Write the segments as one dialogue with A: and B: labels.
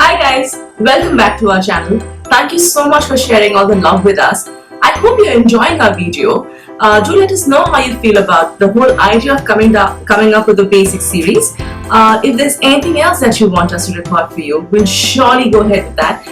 A: Hi guys, welcome back to our channel. Thank you so much for sharing all the love with us. I hope you're enjoying our video. Do let us know how you feel about the whole idea of coming up with a basic series. If there's anything else that you want us to record for you, we'll surely go ahead with that.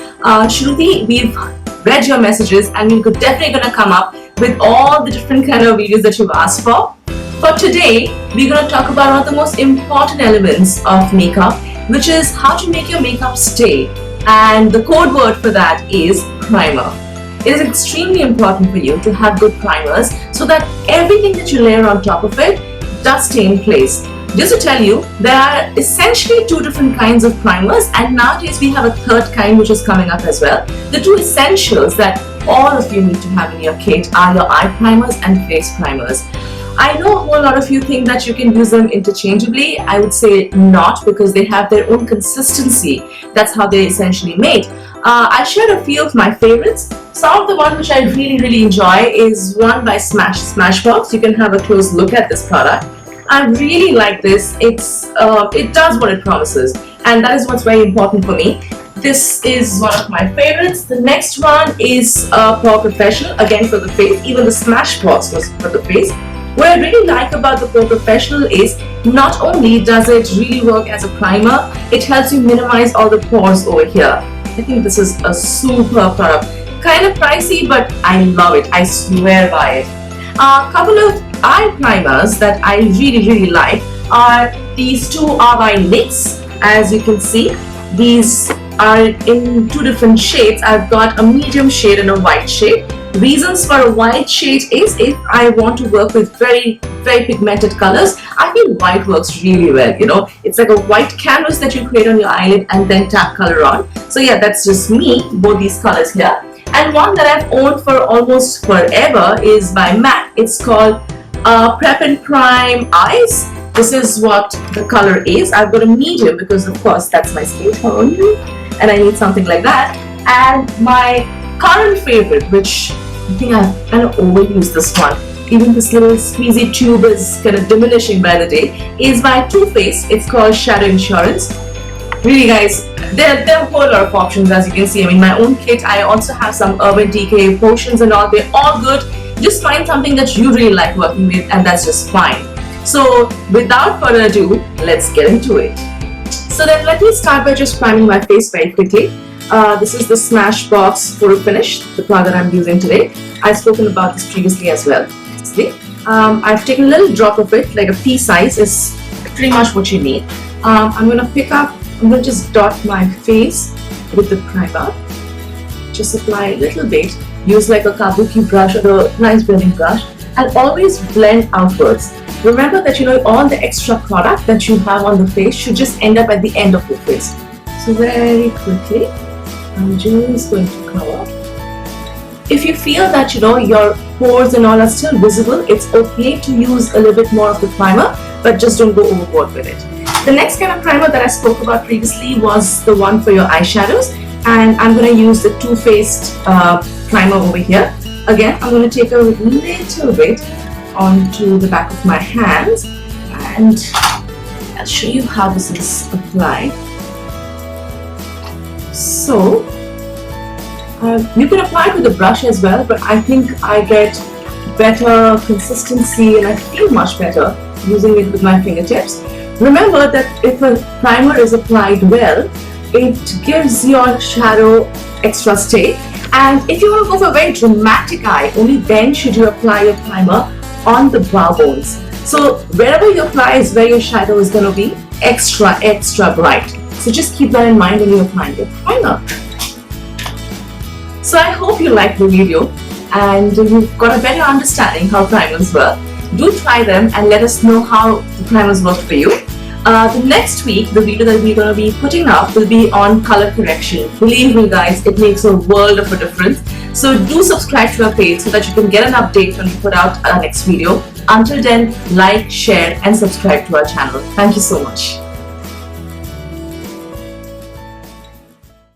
A: Shruti, we've read your messages and we're definitely going to come up with all the different kind of videos that you've asked for. For today, we're going to talk about one of the most important elements of makeup, which is how to make your makeup stay. And the code word for that is primer. It is extremely important for you to have good primers so that everything that you layer on top of it does stay in place. Just to tell you, there are essentially two different kinds of primers, and nowadays we have a third kind which is coming up as well. The two essentials that all of you need to have in your kit are your eye primers and face primers. I know a whole lot of you think that you can use them interchangeably. I would say not, because they have their own consistency. That's how they're essentially made. I shared a few of my favorites. Some of the one which I really enjoy is one by Smashbox. You can have a close look at this product. I really like this. It does what it promises, and that is what's very important for me. This is one of my favorites. The next one is Pore Professional, again for the face. Even the Smashbox was for the face. What I really like about the Pore Professional is not only does it really work as a primer, it helps you minimize all the pores over here. I think this is a super product. Kind of pricey, but I love it. I swear by it. A couple of eye primers that I really like are these two are by NYX. As you can see, these are in two different shades. I've got a medium shade and a white shade. Reasons for a white shade is if I want to work with very pigmented colors, I feel white works really well. You know, it's like a white canvas that you create on your eyelid and then tap color on. So yeah, that's just me, both these colors here. And one that I've owned for almost forever is by MAC. It's called Prep and Prime Eyes. This is what the color is. I've got a medium because of course that's my skin tone and I need something like that. And my current favorite, which I think I've kind of overused this one, even this little squeezy tube is kind of diminishing by the day, is by Too Faced. It's called Shadow Insurance. Really guys, there are a whole lot of options, as you can see. I mean, my own kit, I also have some Urban Decay potions and all. They're all good. Just find something that you really like working with, and that's just fine. So without further ado, let's get into it. So then let me start by just priming my face very quickly. This is the Smashbox Photo Finish, the product that I'm using today. I've spoken about this previously as well. See? I've taken a little drop of it, like a pea size is pretty much what you need. I'm going to just dot my face with the primer. Just apply a little bit. Use like a kabuki brush or a nice blending brush, and always blend outwards. Remember that all the extra product that you have on the face should just end up at the end of your face. So very quickly, I'm just going to cover. If you feel that your pores and all are still visible, it's okay to use a little bit more of the primer, but just don't go overboard with it. The next kind of primer that I spoke about previously was the one for your eyeshadows, and I'm going to use the Too Faced primer over here. Again, I'm going to take a little bit onto the back of my hands, and I'll show you how this is applied. So you can apply it with a brush as well, but I think I get better consistency and I feel much better using it with my fingertips. Remember that if a primer is applied well, it gives your shadow extra stay, and if you want to go for a very dramatic eye, only then should you apply your primer on the brow bones. So wherever you apply is where your shadow is going to be extra bright. So just keep that in mind when you apply your primer. So I hope you liked the video and you've got a better understanding how primers work. Do try them and let us know how the primers work for you. The next week, the video that we're going to be putting up will be on color correction. Believe me guys, it makes a world of a difference. So do subscribe to our page so that you can get an update when we put out our next video. Until then, like, share and subscribe to our channel. Thank you so much.